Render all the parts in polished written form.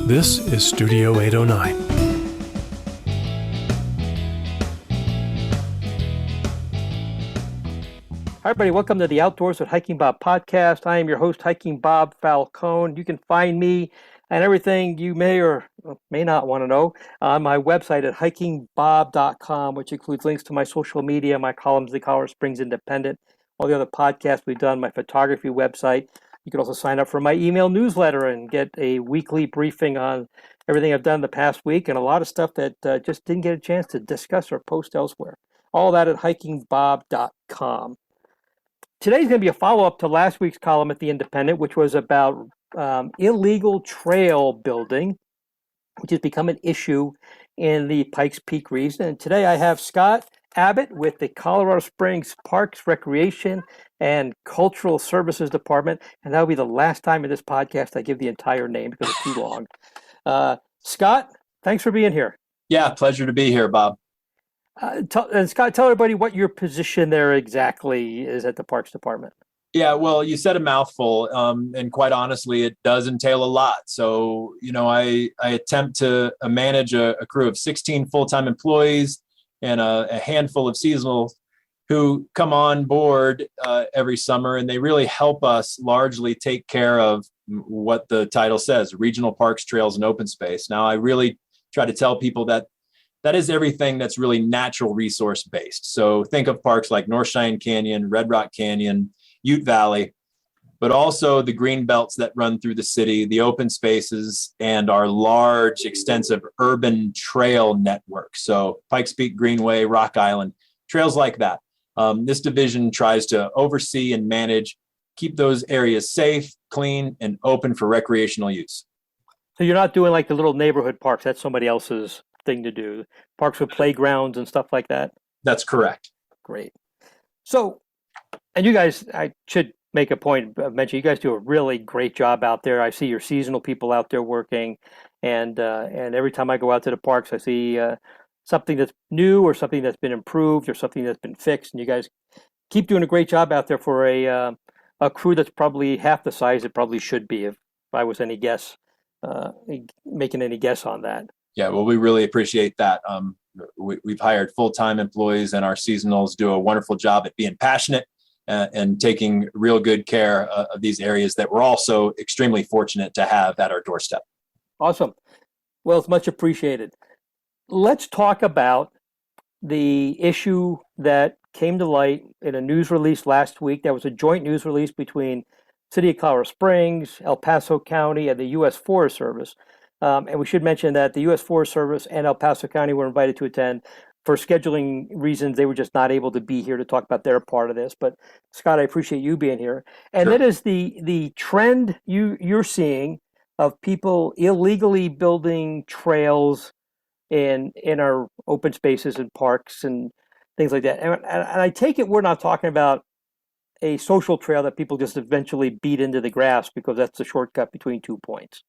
This is Studio 809. Hi, everybody. Welcome to the Outdoors with Hiking Bob podcast. I am your host, Hiking Bob Falcone. You can find me and everything you may or may not want to know on my website at hikingbob.com, which includes links to my social media, my columns, the Colorado Springs Independent, all the other podcasts we've done, my photography website. You can also sign up for my email newsletter and get a weekly briefing on everything I've done the past week and a lot of stuff that just didn't get a chance to discuss or post elsewhere. All that at hikingbob.com. Today's going to be a follow-up to last week's column at the Independent, which was about illegal trail building, which has become an issue in the Pikes Peak region. And today I have Scott Abbott with the Colorado Springs Parks, Recreation, and Cultural Services Department. And that'll be the last time in this podcast I give the entire name because it's too long. Scott, thanks for being here. Yeah, pleasure to be here, Bob. And Scott, tell everybody what your position there exactly is at the Parks Department. Yeah, well, you said a mouthful, and quite honestly, it does entail a lot. So, I attempt to manage a crew of 16 full-time employees and a handful of seasonals who come on board every summer, and they really help us largely take care of what the title says, regional parks, trails, and open space. Now, I really try to tell people that is everything that's really natural resource based. So think of parks like North Cheyenne Canyon, Red Rock Canyon, Ute Valley, but also the green belts that run through the city, the open spaces, and our large, extensive urban trail network. So Pikes Peak Greenway, Rock Island, trails like that. This division tries to oversee and manage, keep those areas safe, clean, and open for recreational use. So you're not doing like the little neighborhood parks. That's somebody else's thing to do. Parks with playgrounds and stuff like that. That's correct. Great. So, and you guys, I should make a point of mention, you guys do a really great job out there. I see your seasonal people out there working, and every time I go out to the parks, I see something that's new or something that's been improved or something that's been fixed. And you guys keep doing a great job out there for a crew that's probably half the size it probably should be if I was any guess, making any guess on that. Yeah, well, we really appreciate that. We've hired full-time employees, and our seasonals do a wonderful job at being passionate and taking real good care of these areas that we're also extremely fortunate to have at our doorstep. Awesome. Well, it's much appreciated. Let's talk about the issue that came to light in a news release last week. That was a joint news release between City of Colorado Springs, El Paso County, and the U.S. Forest Service. And we should mention that the U.S. Forest Service and El Paso County were invited to attend. For scheduling reasons, they were just not able to be here to talk about their part of this. But Scott, I appreciate you being here. And Sure. That is the trend you're seeing of people illegally building trails in our open spaces and parks and things like that. And I take it we're not talking about a social trail that people just eventually beat into the grass because that's the shortcut between 2 points.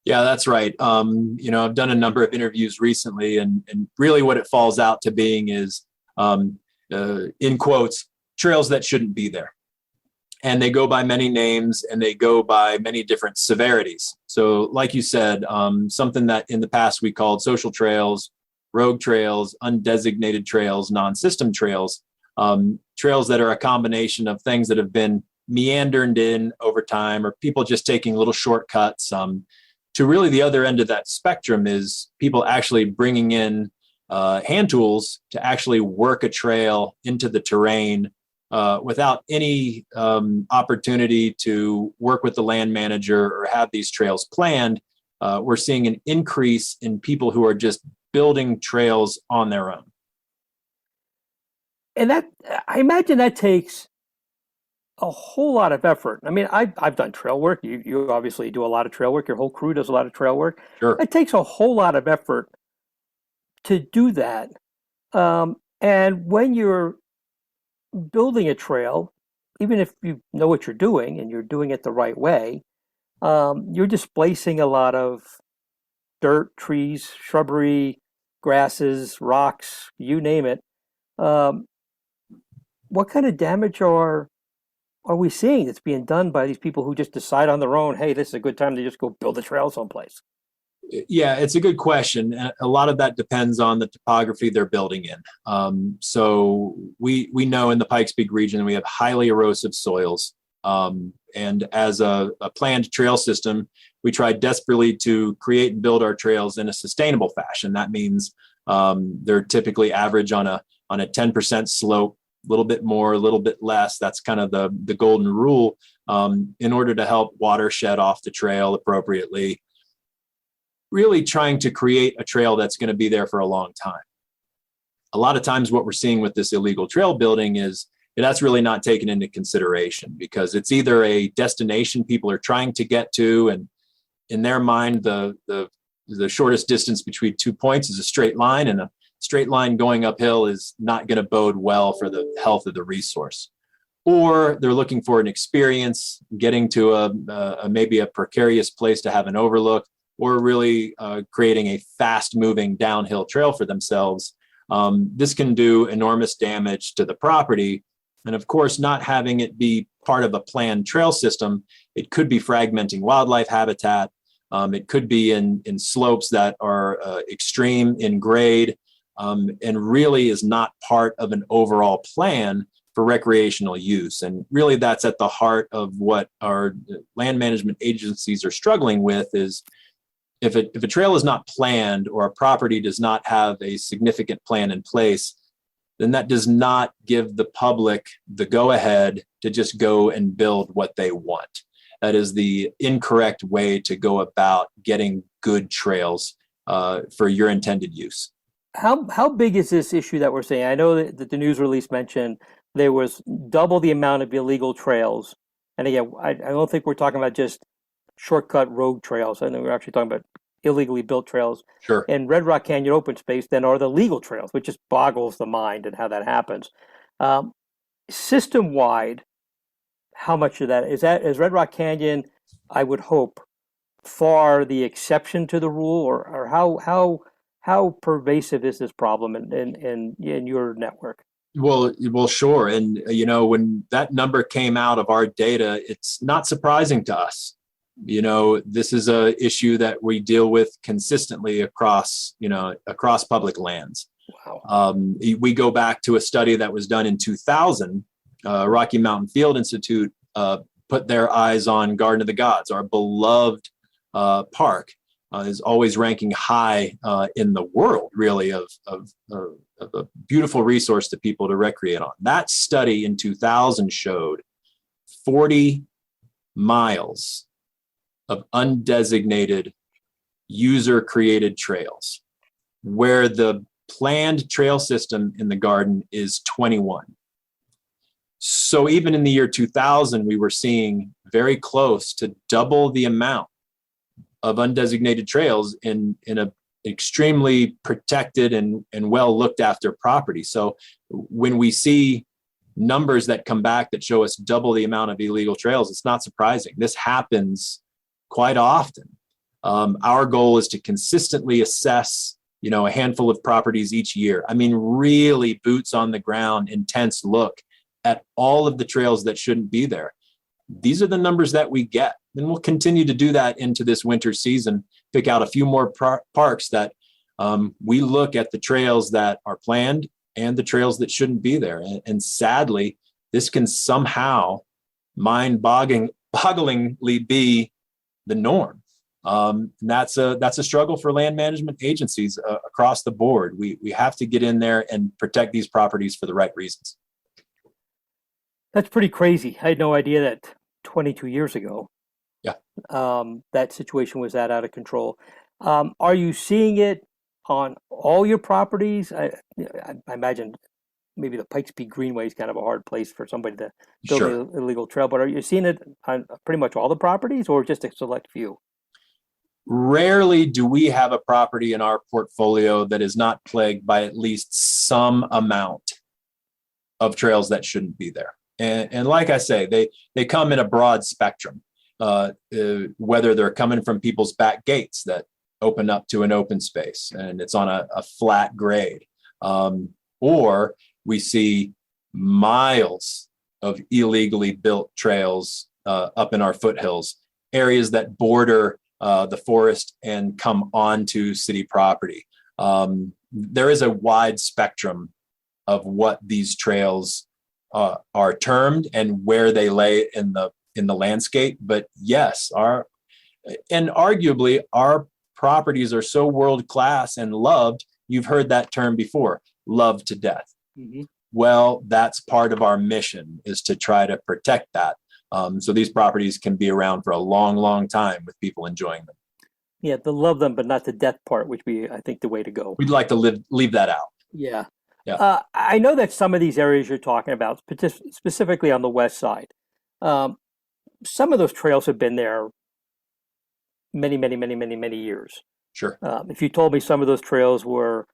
Yeah, that's right. I've done a number of interviews recently, and really what it falls out to being is, in quotes, trails that shouldn't be there. And they go by many names and they go by many different severities. So like you said, something that in the past we called social trails, rogue trails, undesignated trails, non-system trails, trails that are a combination of things that have been meandered in over time or people just taking little shortcuts. To really the other end of that spectrum is people actually bringing in hand tools to actually work a trail into the terrain without any opportunity to work with the land manager or have these trails planned. We're seeing an increase in people who are just building trails on their own. And that, I imagine that takes a whole lot of effort. I mean, I've done trail work. You obviously do a lot of trail work. Your whole crew does a lot of trail work. Sure. It takes a whole lot of effort to do that. And when you're building a trail, even if you know what you're doing and you're doing it the right way, you're displacing a lot of dirt, trees, shrubbery, grasses, rocks, you name it. What kind of damage are we seeing that's being done by these people who just decide on their own, hey, this is a good time to just go build a trail someplace? Yeah, it's a good question. And a lot of that depends on the topography they're building in. So we know in the Pikes Peak region we have highly erosive soils. And as a planned trail system, we try desperately to create and build our trails in a sustainable fashion. That means they're typically average on a 10% slope, a little bit more, a little bit less. That's kind of the golden rule in order to help water shed off the trail appropriately. Really trying to create a trail that's going to be there for a long time. A lot of times what we're seeing with this illegal trail building is that's really not taken into consideration, because it's either a destination people are trying to get to, and in their mind, the shortest distance between 2 points is a straight line, and a straight line going uphill is not going to bode well for the health of the resource. Or they're looking for an experience, getting to a maybe a precarious place to have an overlook, or really creating a fast-moving downhill trail for themselves. This can do enormous damage to the property. And of course, not having it be part of a planned trail system, it could be fragmenting wildlife habitat. It could be in slopes that are extreme in grade, and really is not part of an overall plan for recreational use. And really that's at the heart of what our land management agencies are struggling with is, if a trail is not planned or a property does not have a significant plan in place, then that does not give the public the go-ahead to just go and build what they want. That is the incorrect way to go about getting good trails for your intended use. How big is this issue that we're seeing? I know that the news release mentioned there was double the amount of illegal trails. And again, I don't think we're talking about just shortcut road trails. I know we're actually talking about illegally built trails. Sure. And Red Rock Canyon open space then are the legal trails, which just boggles the mind and how that happens. System-wide, how much of that is Red Rock Canyon, I would hope, far the exception to the rule, or how pervasive is this problem in your network? Well, sure. And, when that number came out of our data, it's not surprising to us. This is a issue that we deal with consistently across public lands. Wow. We go back to a study that was done in 2000. Rocky Mountain Field Institute put their eyes on Garden of the Gods, our beloved park, is always ranking high in the world, really, of a beautiful resource to people to recreate on. That study in 2000 showed 40 miles of undesignated user-created trails, where the planned trail system in the garden is 21. So even in the year 2000, we were seeing very close to double the amount of undesignated trails in an extremely protected and well looked after property. So when we see numbers that come back that show us double the amount of illegal trails, it's not surprising. This happens quite often. Our goal is to consistently assess, a handful of properties each year. I mean, really boots on the ground, intense look at all of the trails that shouldn't be there. These are the numbers that we get. And we'll continue to do that into this winter season, pick out a few more parks that we look at the trails that are planned and the trails that shouldn't be there. And sadly, this can somehow mind-bogglingly be the norm. That's a struggle for land management agencies across the board. We have to get in there and protect these properties for the right reasons. That's pretty crazy. I had no idea that 22 years ago, that situation was that out of control. Are you seeing it on all your properties? I imagine maybe the Pikes Peak Greenway is kind of a hard place for somebody to build an illegal trail, but are you seeing it on pretty much all the properties, or just a select few? Rarely do we have a property in our portfolio that is not plagued by at least some amount of trails that shouldn't be there. And like I say, they come in a broad spectrum, whether they're coming from people's back gates that open up to an open space and it's on a flat grade, or we see miles of illegally built trails up in our foothills, areas that border the forest and come onto city property. There is a wide spectrum of what these trails are termed and where they lay in the landscape. But yes, arguably our properties are so world class and loved. You've heard that term before, loved to death. Mm-hmm. Well, that's part of our mission, is to try to protect that. So these properties can be around for a long, long time with people enjoying them. Yeah, the love them, but not the death part, which be, I think, the way to go. We'd like to leave that out. Yeah. Yeah. I know that some of these areas you're talking about, specifically on the west side, some of those trails have been there many, many, many, many, many years. Sure. If you told me some of those trails were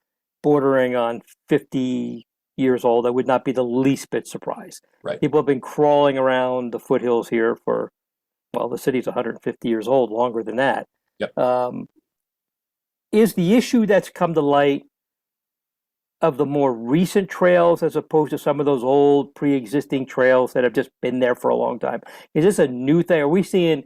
bordering on 50 years old, I would not be the least bit surprised. Right. People have been crawling around the foothills here for, well, the city's 150 years old, longer than that. Yep. Is the issue that's come to light of the more recent trails as opposed to some of those old pre-existing trails that have just been there for a long time? Is this a new thing? Are we seeing,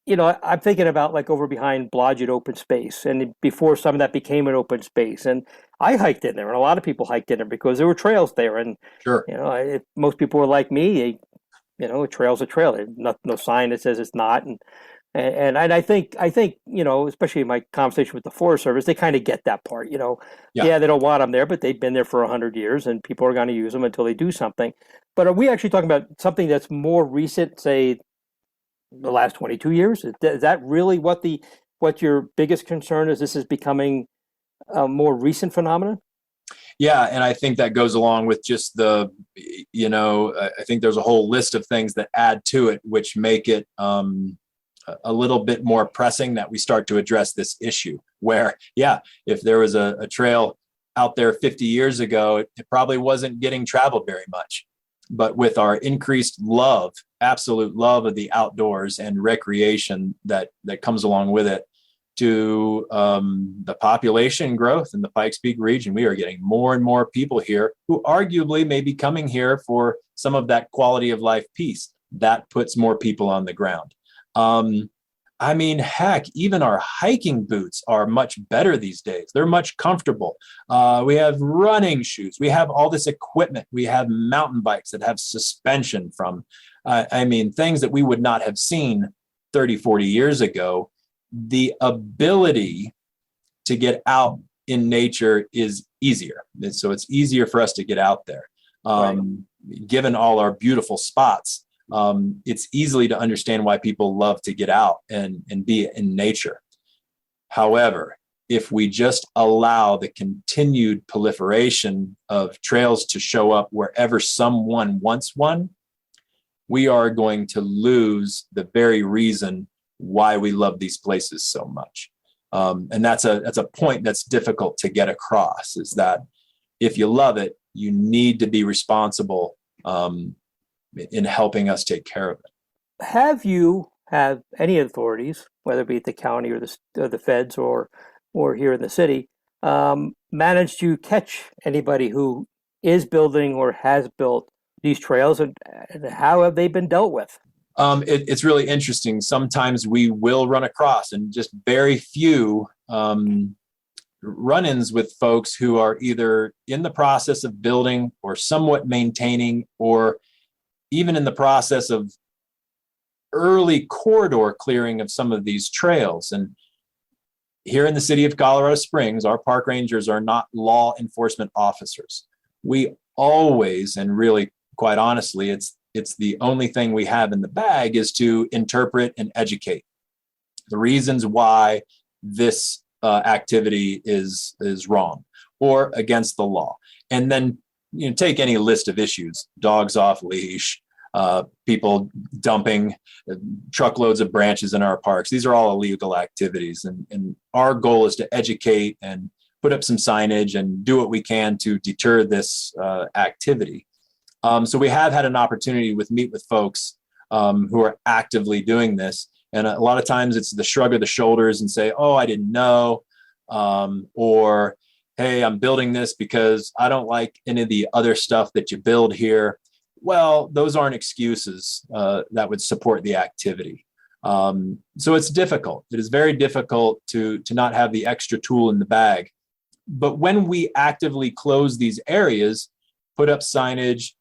I'm thinking about like over behind Blodgett open space, and before some of that became an open space, and I hiked in there, and a lot of people hiked in there because there were trails there. And sure, if most people were like me, a trail's a trail. There's no sign that says it's not. And I think especially in my conversation with the Forest Service, they kind of get that part. Yeah, they don't want them there, but they've been there for 100 years, and people are going to use them until they do something. But are we actually talking about something that's more recent, say, the last 22 years? Is that really what your biggest concern is? This is becoming a more recent phenomenon? Yeah, and I think that goes along with just I think there's a whole list of things that add to it, which make it a little bit more pressing that we start to address this issue. Where, if there was a trail out there 50 years ago, it probably wasn't getting traveled very much. But with our increased absolute love of the outdoors and recreation that comes along with it, to the population growth in the Pikes Peak region, we are getting more and more people here who arguably may be coming here for some of that quality of life piece. That puts more people on the ground. Heck, even our hiking boots are much better these days. They're much comfortable. We have running shoes. We have all this equipment. We have mountain bikes that have suspension from, things that we would not have seen 30, 40 years ago. The ability to get out in nature is easier. So it's easier for us to get out there. Right. Given all our beautiful spots, it's easily to understand why people love to get out and be in nature. However, if we just allow the continued proliferation of trails to show up wherever someone wants one, we are going to lose the very reason why we love these places so much. And that's a point that's difficult to get across, is that if you love it, you need to be responsible in helping us take care of it. Have any authorities, whether it be at the county or the feds or here in the city, managed to catch anybody who is building or has built these trails, and how have they been dealt with? It's really interesting. Sometimes we will run across, and just very few run-ins with folks who are either in the process of building or somewhat maintaining, or even in the process of early corridor clearing of some of these trails. And here in the city of Colorado Springs, our park rangers are not law enforcement officers. We always, and really quite honestly, it's the only thing we have in the bag, is to interpret and educate the reasons why this activity is wrong or against the law. And then take any list of issues: dogs off leash, people dumping truckloads of branches in our parks. These are all illegal activities. And our goal is to educate and put up some signage and do what we can to deter this activity. So we have had an opportunity meet with folks who are actively doing this. And a lot of times it's the shrug of the shoulders and say, "Oh, I didn't know," or, "Hey, I'm building this because I don't like any of the other stuff that you build here." Well, those aren't excuses that would support the activity. So it's difficult. It is very difficult to not have the extra tool in the bag. But when we actively close these areas, put up signage,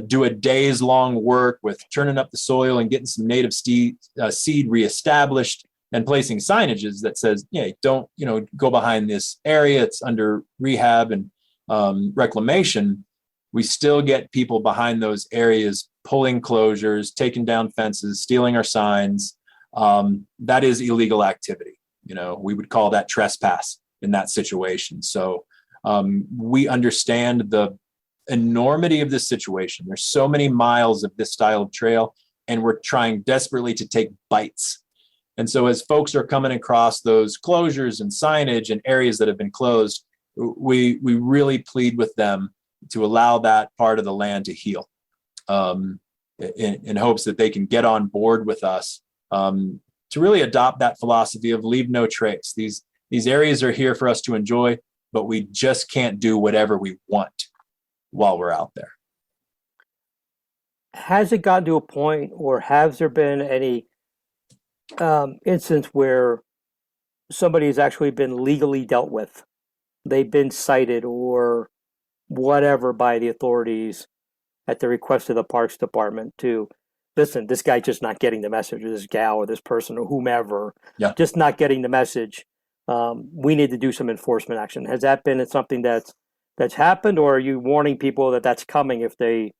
do a day's long work with turning up the soil and getting some native seed reestablished, and placing signages that says, yeah, don't, go behind this area, it's under rehab and reclamation, we still get people behind those areas pulling closures, taking down fences, stealing our signs. That is illegal activity. We would call that trespass in that situation. So we understand the enormity of this situation. There's so many miles of this style of trail, and we're trying desperately to take bites. And so as folks are coming across those closures and signage and areas that have been closed, we really plead with them to allow that part of the land to heal, in hopes that they can get on board with us, to really adopt that philosophy of leave no trace. These areas are here for us to enjoy, but we just can't do whatever we want while we're out there. Has it gotten to a point, or has there been any instance where somebody has actually been legally dealt with? They've been cited or whatever by the authorities at the request of the Parks Department to, listen, this guy just not getting the message, or this gal or this person or whomever, just not getting the message. We need to do some enforcement action. Has that been something that's happened, or are you warning people that that's coming if they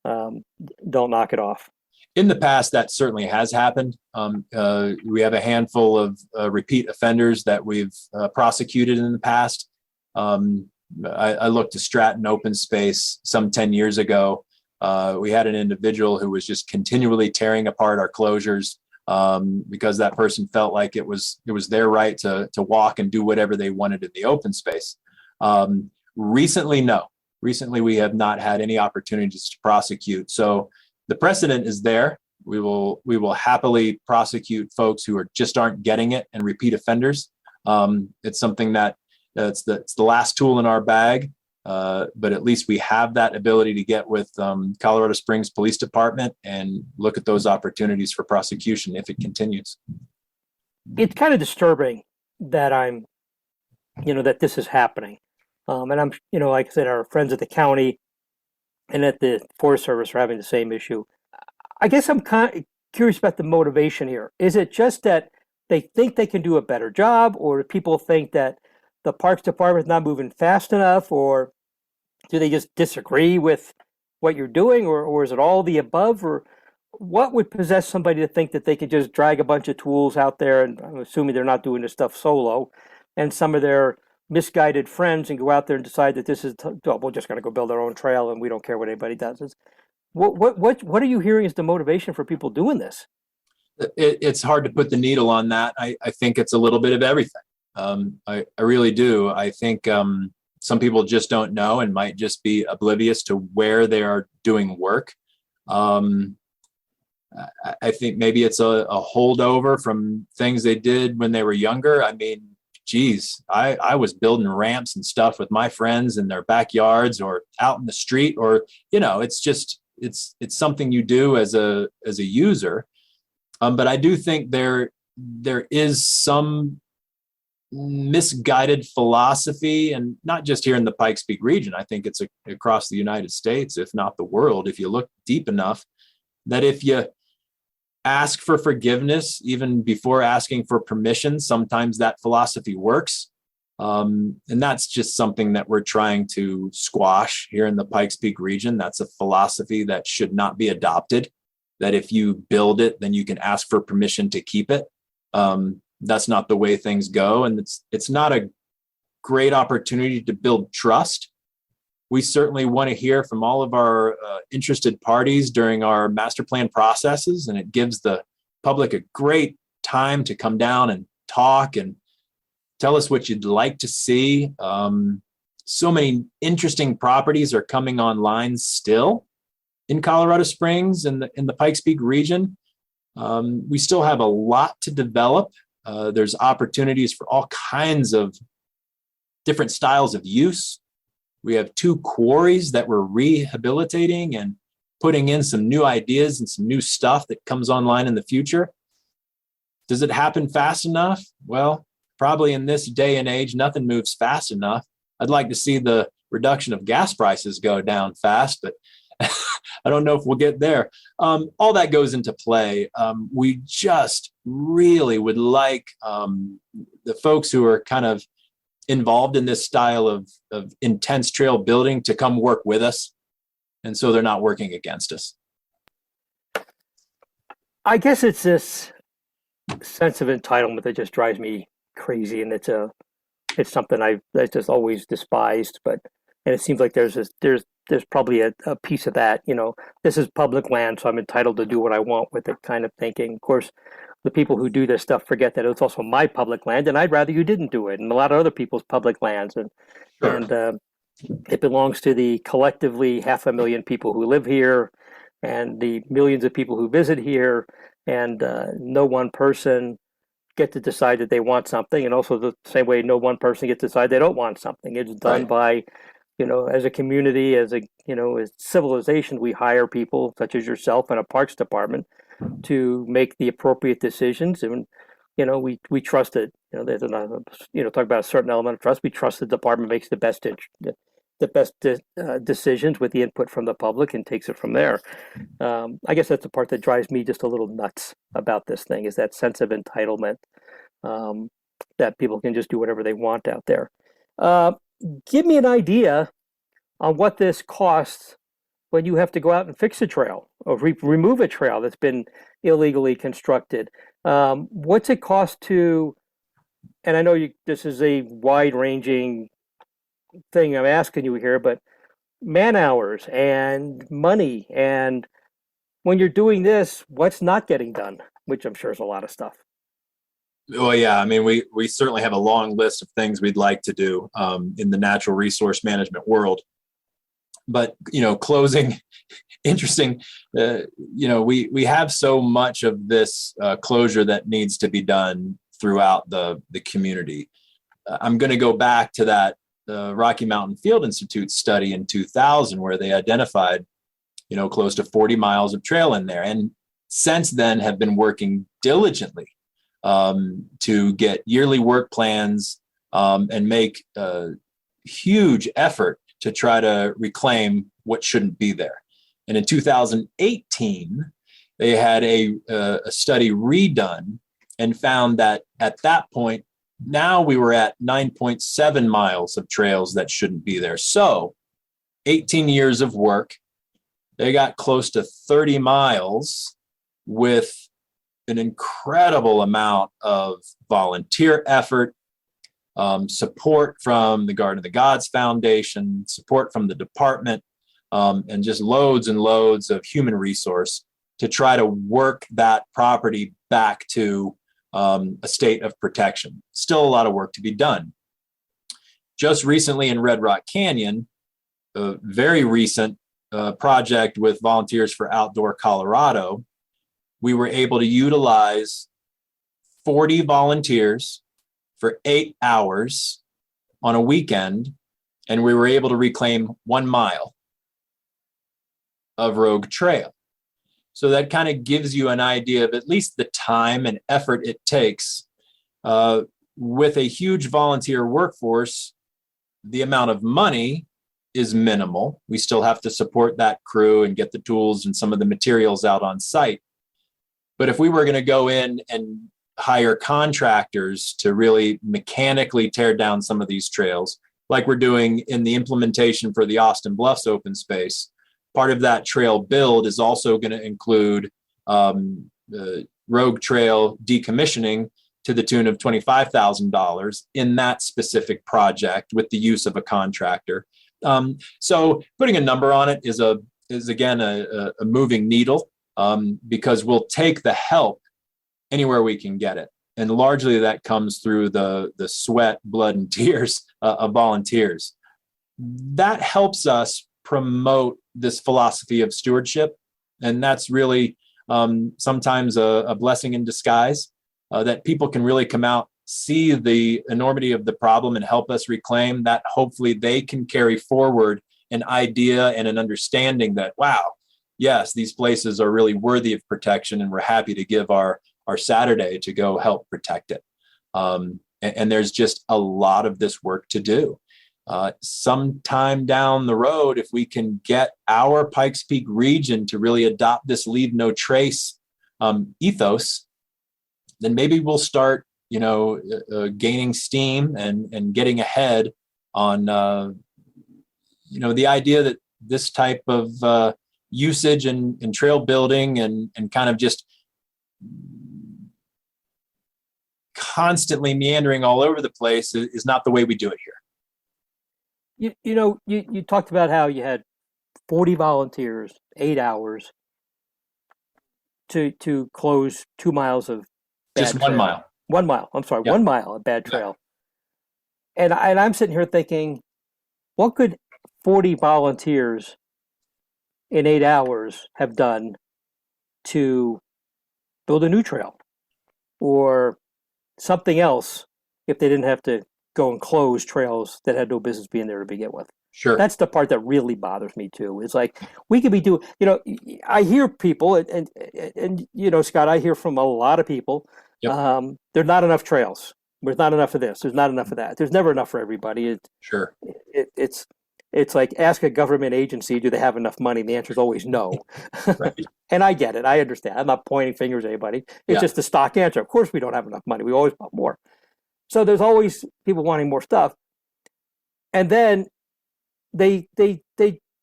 don't knock it off? In the past, that certainly has happened. We have a handful of repeat offenders that we've prosecuted in the past. I looked to Stratton Open Space some 10 years ago. We had an individual who was just continually tearing apart our closures because that person felt like it was their right to walk and do whatever they wanted in the open space. Recently, no. Recently, we have not had any opportunities to prosecute. So the precedent is there. We will happily prosecute folks who aren't getting it and repeat offenders. It's something that it's the last tool in our bag. But at least we have that ability to get with Colorado Springs Police Department and look at those opportunities for prosecution if it continues. It's kind of disturbing that that this is happening. And I'm, like I said, our friends at the county and at the Forest Service are having the same issue. I guess I'm kind of curious about the motivation here. Is it just that they think they can do a better job, or do people think that the Parks Department is not moving fast enough, or do they just disagree with what you're doing, or is it all the above? Or what would possess somebody to think that they could just drag a bunch of tools out there, and I'm assuming they're not doing this stuff solo, and some of their misguided friends, and go out there and decide that this is, we're just going to go build our own trail and we don't care what anybody does? What are you hearing is the motivation for people doing this? It's hard to put the needle on that. I think it's a little bit of everything. I really do. I think some people just don't know and might just be oblivious to where they are doing work. I think maybe it's a holdover from things they did when they were younger. I mean, geez, I was building ramps and stuff with my friends in their backyards or out in the street, or, it's just, it's something you do as a user. But I do think there is some misguided philosophy, and not just here in the Pikes Peak region. I think it's across the United States, if not the world, if you look deep enough, that if you ask for forgiveness, even before asking for permission, sometimes that philosophy works. And that's just something that we're trying to squash here in the Pikes Peak region. That's a philosophy that should not be adopted, that if you build it, then you can ask for permission to keep it. That's not the way things go. And it's not a great opportunity to build trust. We certainly want to hear from all of our interested parties during our master plan processes, and it gives the public a great time to come down and talk and tell us what you'd like to see. So many interesting properties are coming online still in Colorado Springs and in the Pikes Peak region. We still have a lot to develop. There's opportunities for all kinds of different styles of use. We have 2 quarries that we're rehabilitating and putting in some new ideas and some new stuff that comes online in the future. Does it happen fast enough? Well, probably in this day and age, nothing moves fast enough. I'd like to see the reduction of gas prices go down fast, but I don't know if we'll get there. All that goes into play. We just really would like the folks who are kind of involved in this style of intense trail building to come work with us. And so they're not working against us. I guess it's this sense of entitlement that just drives me crazy, and it's something I've just always despised. And it seems like there's probably a piece of that. This is public land, so I'm entitled to do what I want with it, kind of thinking. Of course, the people who do this stuff forget that it's also my public land, and I'd rather you didn't do it, and a lot of other people's public lands, and it belongs to the collectively 500,000 people who live here, and the millions of people who visit here, and no one person get to decide that they want something, and also the same way no one person gets to decide they don't want something. It's done by, as a community, as civilization, we hire people such as yourself and a parks department to make the appropriate decisions, and we trust it. There's talk about a certain element of trust. We trust the department makes the best decisions with the input from the public and takes it from there. I guess that's the part that drives me just a little nuts about this thing, is that sense of entitlement, that people can just do whatever they want out there. Give me an idea on what this costs when you have to go out and fix a trail or remove a trail that's been illegally constructed. What's it cost to, and I know this is a wide-ranging thing I'm asking you here, but man hours and money, and when you're doing this, what's not getting done, which I'm sure is a lot of stuff. Well, yeah, I mean, we certainly have a long list of things we'd like to do in the natural resource management world. But, closing, interesting, we have so much of this closure that needs to be done throughout the community. I'm going to go back to that Rocky Mountain Field Institute study in 2000, where they identified, close to 40 miles of trail in there. And since then have been working diligently to get yearly work plans and make a huge effort to try to reclaim what shouldn't be there. And in 2018, they had a study redone and found that at that point, now we were at 9.7 miles of trails that shouldn't be there. So 18 years of work, they got close to 30 miles with an incredible amount of volunteer effort, support from the Garden of the Gods Foundation, support from the department, and just loads and loads of human resource to try to work that property back to a state of protection. Still a lot of work to be done. Just recently in Red Rock Canyon, a very recent project with Volunteers for Outdoor Colorado, we were able to utilize 40 volunteers for 8 hours on a weekend, and we were able to reclaim 1 mile of rogue trail. So that kind of gives you an idea of at least the time and effort it takes. With a huge volunteer workforce, the amount of money is minimal. We still have to support that crew and get the tools and some of the materials out on site. But if we were going to go in and hire contractors to really mechanically tear down some of these trails, like we're doing in the implementation for the Austin Bluffs open space, part of that trail build is also going to include rogue trail decommissioning to the tune of $25,000 in that specific project with the use of a contractor. So putting a number on it is again a moving needle, because we'll take the help anywhere we can get it. And largely that comes through the sweat, blood, and tears of volunteers. That helps us promote this philosophy of stewardship. And that's really sometimes a blessing in disguise, that people can really come out, see the enormity of the problem and help us reclaim that. Hopefully they can carry forward an idea and an understanding that, wow, yes, these places are really worthy of protection, and we're happy to give our our Saturday to go help protect it. And there's just a lot of this work to do. Sometime down the road, if we can get our Pikes Peak region to really adopt this leave no trace ethos, then maybe we'll start, gaining steam and getting ahead on, the idea that this type of usage and trail building and kind of just constantly meandering all over the place is not the way we do it here. You talked about how you had 40 volunteers, 8 hours to close 2 miles of bad just 1 trail. mile. 1 mile. I'm sorry, Yep. 1 mile of bad trail. And I'm sitting here thinking, what could 40 volunteers in 8 hours have done to build a new trail or something else if they didn't have to go and close trails that had no business being there to begin with? Sure. That's the part that really bothers me too. It's like we could be doing, I hear people and Scott, I hear from a lot of people. Yep. There's not enough trails. There's not enough of this. There's not enough of that. There's never enough for everybody. Sure. It's like ask a government agency, do they have enough money? And the answer is always no. Right. And I get it. I understand. I'm not pointing fingers at anybody. It's just the stock answer. Of course, we don't have enough money. We always want more. So there's always people wanting more stuff. And then they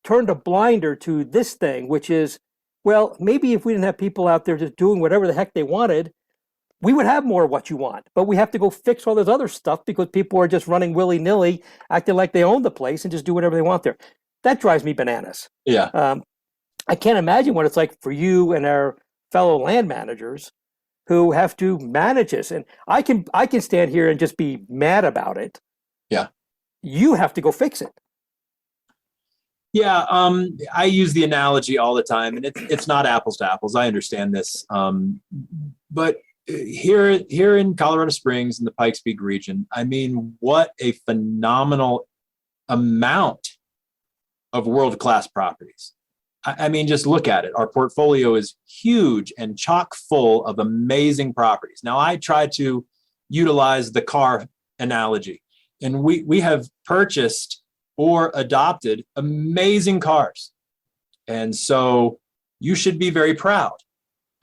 turned a blinder to this thing, which is, well, maybe if we didn't have people out there just doing whatever the heck they wanted, we would have more of what you want. But we have to go fix all this other stuff because people are just running willy-nilly, acting like they own the place and just do whatever they want there. That drives me bananas. Yeah. I can't imagine what it's like for you and our fellow land managers who have to manage this. And I can stand here and just be mad about it. Yeah. You have to go fix it. Yeah, I use the analogy all the time, and it's not apples to apples. I understand this, but here in Colorado Springs in the Pikes Peak region, I mean, what a phenomenal amount of world-class properties. I mean, just look at it. Our portfolio is huge and chock full of amazing properties. Now, I try to utilize the car analogy, and we have purchased or adopted amazing cars. And so you should be very proud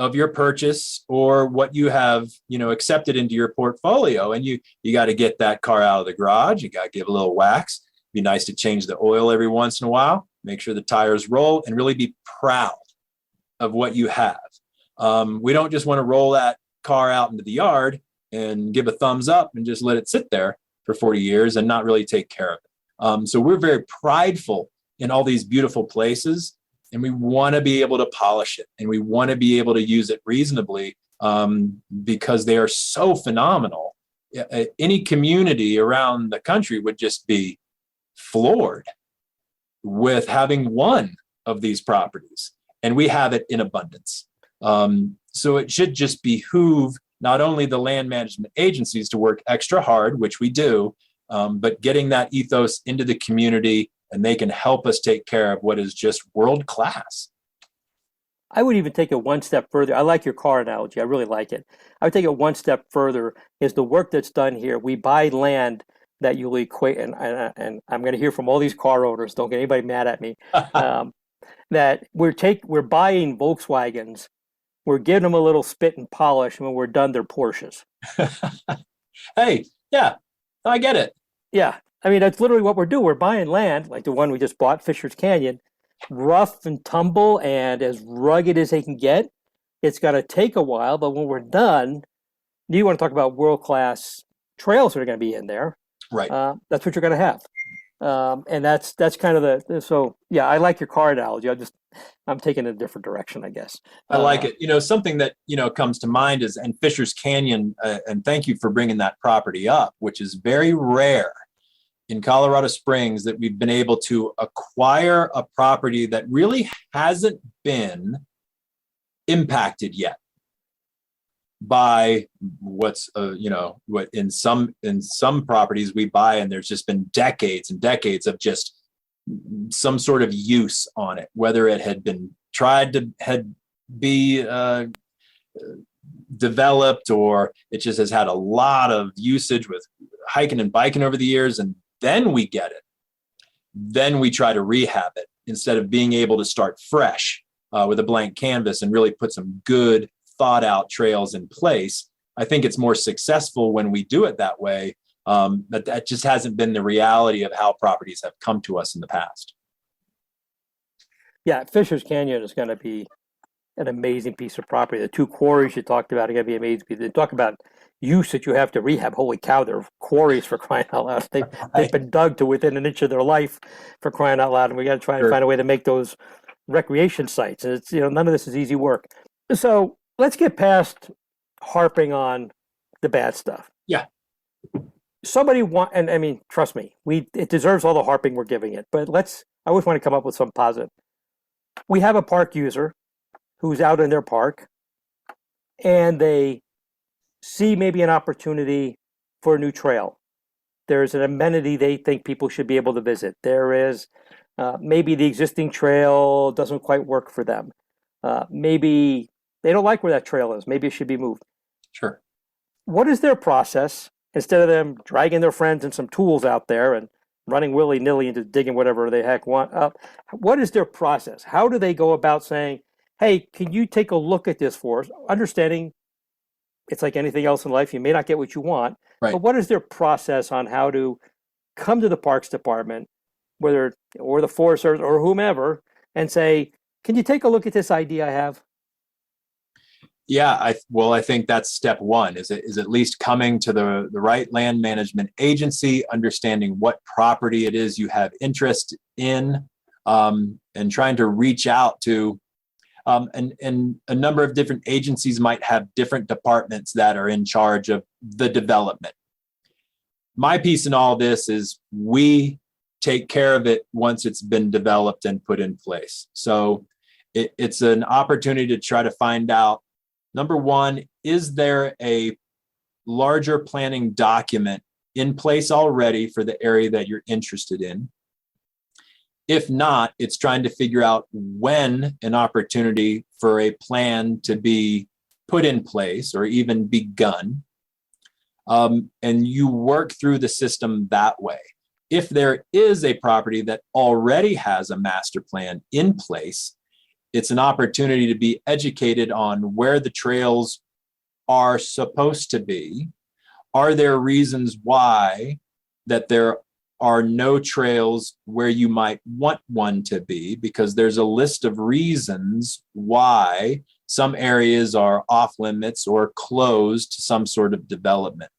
of your purchase or what you have, accepted into your portfolio. And you got to get that car out of the garage. You got to give a little wax. Be nice to change the oil every once in a while, make sure the tires roll, and really be proud of what you have. We don't just want to roll that car out into the yard and give a thumbs up and just let it sit there for 40 years and not really take care of it. So we're very prideful in all these beautiful places, and we want to be able to polish it, and we want to be able to use it reasonably because they are so phenomenal. Any community around the country would just be floored with having one of these properties, and we have it in abundance. So it should just behoove not only the land management agencies to work extra hard, which we do, but getting that ethos into the community, and they can help us take care of what is just world class. I would even take it one step further. I like your car analogy. I really like it. I would take it one step further is the work that's done here. We buy land that you'll equate, and I'm going to hear from all these car owners, don't get anybody mad at me, that we're buying Volkswagens, we're giving them a little spit and polish, and when we're done, they're Porsches. Hey, yeah, I get it. Yeah. I mean, that's literally what we're doing. We're buying land, like the one we just bought, Fisher's Canyon, rough and tumble and as rugged as they can get. It's going to take a while, but when we're done, you want to talk about world-class trails that are going to be in there. Right. That's what you're going to have. And that's kind of so yeah, I like your car analogy. I'm taking it a different direction, I guess. I like it. Something that, comes to mind is, and Fisher's Canyon, and thank you for bringing that property up, which is very rare in Colorado Springs that we've been able to acquire a property that really hasn't been impacted yet by what's what in some properties we buy, and there's just been decades and decades of just some sort of use on it, whether it had been tried to be developed, or it just has had a lot of usage with hiking and biking over the years, and then we get it. Then we try to rehab it instead of being able to start fresh with a blank canvas and really put some good thought out trails in place. I think it's more successful when we do it that way. But that just hasn't been the reality of how properties have come to us in the past. Yeah, Fisher's Canyon is going to be an amazing piece of property. The two quarries you talked about are going to be amazing. They talk about use that you have to rehab. Holy cow, they're quarries, for crying out loud. They've been dug to within an inch of their life, for crying out loud. And we got to try and find a way to make those recreation sites. And it's, none of this is easy work. So let's get past harping on the bad stuff. Yeah. And I mean, trust me, it deserves all the harping we're giving it. But I always want to come up with some positive. We have a park user who's out in their park, and they see maybe an opportunity for a new trail. There's an amenity they think people should be able to visit. There is maybe the existing trail doesn't quite work for them. Maybe they don't like where that trail is. Maybe it should be moved. Sure. What is their process, instead of them dragging their friends and some tools out there and running willy-nilly and just digging whatever they heck want up? What is their process? How do they go about saying, hey, can you take a look at this for us? Understanding it's like anything else in life, you may not get what you want, right. But what is their process on how to come to the Parks Department, or the Forest Service or whomever, and say, can you take a look at this idea I have? Yeah, I think that's step one, is at least coming to the right land management agency, understanding what property it is you have interest in, and trying to reach out to, and a number of different agencies might have different departments that are in charge of the development. My piece in all this is we take care of it once it's been developed and put in place. So it's an opportunity to try to find out, number one, is there a larger planning document in place already for the area that you're interested in? If not, it's trying to figure out when an opportunity for a plan to be put in place or even begun. And you work through the system that way. If there is a property that already has a master plan in place, it's an opportunity to be educated on where the trails are supposed to be. Are there reasons why that there are no trails where you might want one to be? Because there's a list of reasons why some areas are off limits or closed to some sort of development.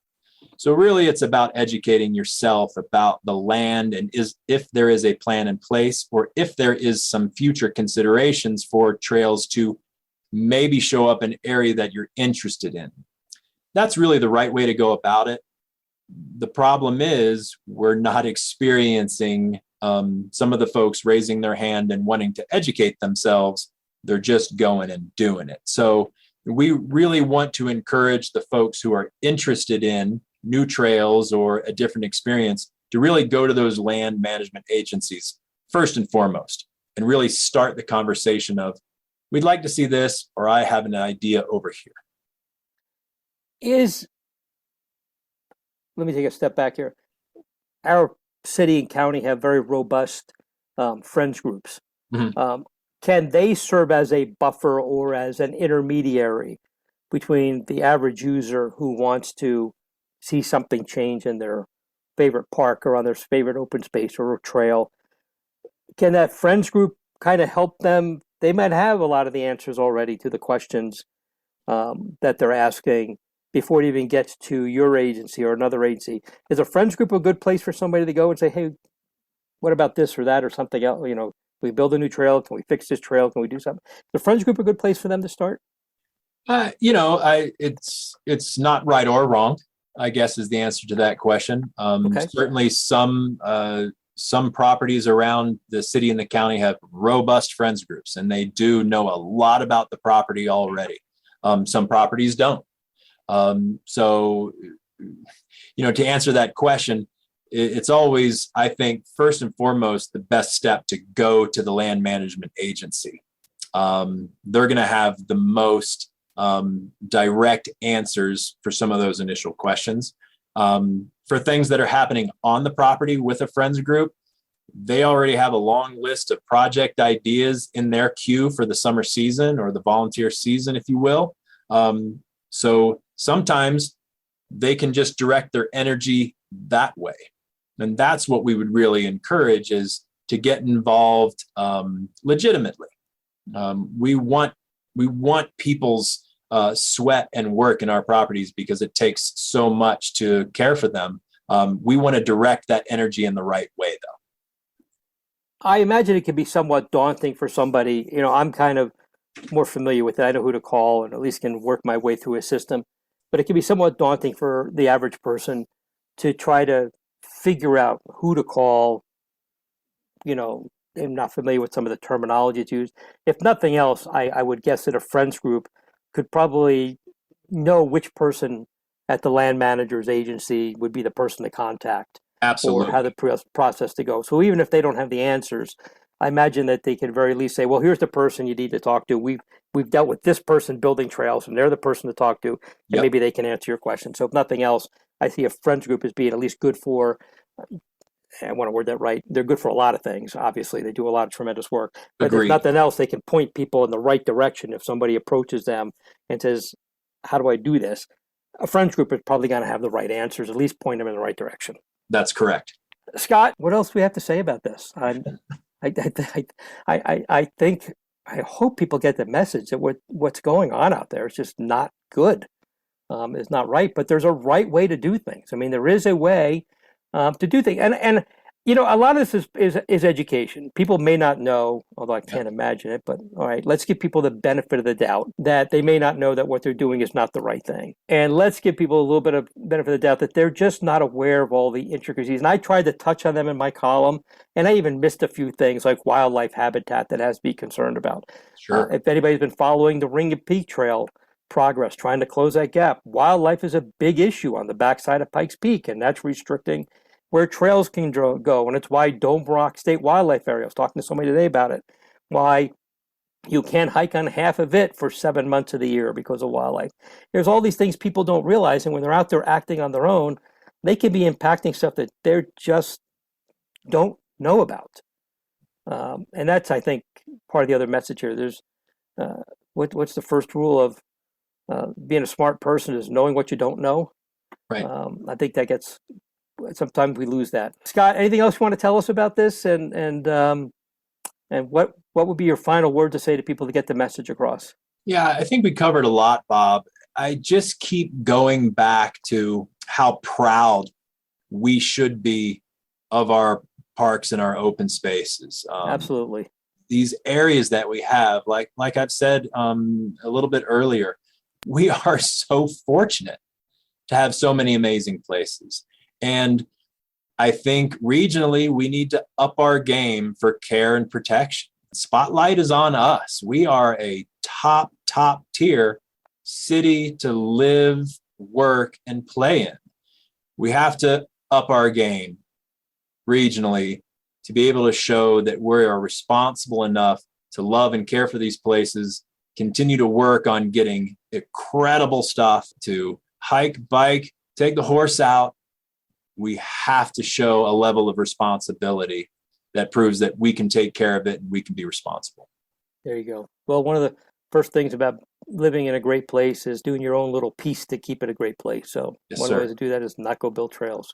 So really, it's about educating yourself about the land and if there is a plan in place, or if there is some future considerations for trails to maybe show up an area that you're interested in. That's really the right way to go about it. The problem is we're not experiencing some of the folks raising their hand and wanting to educate themselves. They're just going and doing it. So we really want to encourage the folks who are interested in new trails or a different experience to really go to those land management agencies first and foremost, and really start the conversation of, we'd like to see this, or I have an idea over here. Let me take a step back here. Our city and county have very robust friends groups. Mm-hmm. Can they serve as a buffer or as an intermediary between the average user who wants to see something change in their favorite park or on their favorite open space or trail? Can that friends group kind of help them? They might have a lot of the answers already to the questions that they're asking before it even gets to your agency or another agency. Is a friends group a good place for somebody to go and say, hey, what about this or that or something else? Can we build a new trail? Can we fix this trail? Can we do something? Is the friends group a good place for them to start? It's not right or wrong, I guess, is the answer to that question. Okay. Certainly some properties around the city and the county have robust friends groups, and they do know a lot about the property already. Some properties don't. So, to answer that question, it's always, I think, first and foremost, the best step to go to the land management agency. They're going to have the most direct answers for some of those initial questions. For things that are happening on the property with a friends group, they already have a long list of project ideas in their queue for the summer season or the volunteer season, if you will. So sometimes they can just direct their energy that way. And that's what we would really encourage, is to get involved legitimately. We want people's sweat and work in our properties because it takes so much to care for them. We want to direct that energy in the right way, though. I imagine it can be somewhat daunting for somebody. I'm kind of more familiar with it. I know who to call and at least can work my way through a system. But it can be somewhat daunting for the average person to try to figure out who to call. I'm not familiar with some of the terminology it's used. If nothing else, I would guess that a friends group could probably know which person at the land manager's agency would be the person to contact. Absolutely. Or how the process to go. So even if they don't have the answers, I imagine that they can very least say, well, here's the person you need to talk to. We've dealt with this person building trails, and they're the person to talk to, and maybe they can answer your question. So if nothing else, I see a friends group as being at least good for, I want to word that right, they're good for a lot of things. Obviously, they do a lot of tremendous work. But Agreed. if nothing else, they can point people in the right direction. If somebody approaches them and says, how do I do this? A friends group is probably going to have the right answers, at least point them in the right direction. That's correct. Scott, what else do we have to say about this? I hope people get the message that what's going on out there is just not good. It's not right, but there's a right way to do things. I mean, there is a way to do things, and a lot of this is education. People may not know, although I can't imagine it. But all right, let's give people the benefit of the doubt that they may not know that what they're doing is not the right thing, and let's give people a little bit of benefit of the doubt that they're just not aware of all the intricacies. And I tried to touch on them in my column, and I even missed a few things like wildlife habitat that has to be concerned about. Sure. If anybody's been following the Ring and Peak Trail progress, trying to close that gap, wildlife is a big issue on the backside of Pikes Peak, and that's restricting where trails can go. And it's why Dome Rock State Wildlife Area, I was talking to somebody today about it, why you can't hike on half of it for 7 months of the year because of wildlife. There's all these things people don't realize, and when they're out there acting on their own, they can be impacting stuff that they just don't know about. And that's, I think, part of the other message here. There's what's the first rule of being a smart person is knowing what you don't know. Right. I think that gets, sometimes we lose that. Scott, anything else you want to tell us about this, and what would be your final word to say to people to get the message across? Yeah, I think we covered a lot, Bob. I just keep going back to how proud we should be of our parks and our open spaces. Absolutely. These areas that we have, like I've said a little bit earlier, we are so fortunate to have so many amazing places. And I think regionally, we need to up our game for care and protection. Spotlight is on us. We are a top tier city to live, work, and play in. We have to up our game regionally to be able to show that we are responsible enough to love and care for these places, continue to work on getting incredible stuff to hike, bike, take the horse out. We have to show a level of responsibility that proves that we can take care of it and we can be responsible. There you go. Well, one of the first things about living in a great place is doing your own little piece to keep it a great place. So one of the ways to do that is not go build trails.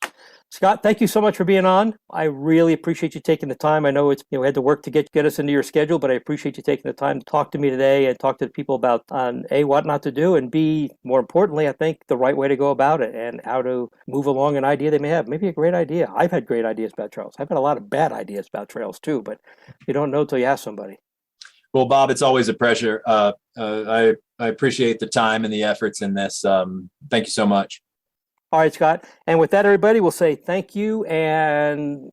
Scott, thank you so much for being on. I really appreciate you taking the time. I know it's we had to work to get us into your schedule, but I appreciate you taking the time to talk to me today and talk to the people about A, what not to do, and B, more importantly, I think the right way to go about it and how to move along an idea they may have. Maybe a great idea. I've had great ideas about trails. I've had a lot of bad ideas about trails too, but you don't know until you ask somebody. Well, Bob, it's always a pleasure. I appreciate the time and the efforts in this. Thank you so much. All right, Scott. And with that, everybody, we'll say thank you, and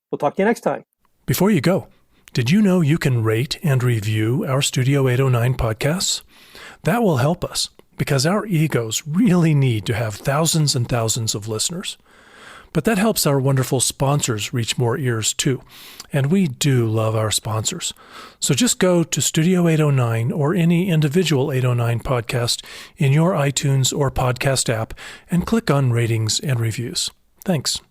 we'll talk to you next time. Before you go, did you know you can rate and review our Studio 809 podcasts? That will help us because our egos really need to have thousands and thousands of listeners. But that helps our wonderful sponsors reach more ears too. And we do love our sponsors. So just go to Studio 809 or any individual 809 podcast in your iTunes or podcast app and click on ratings and reviews. Thanks.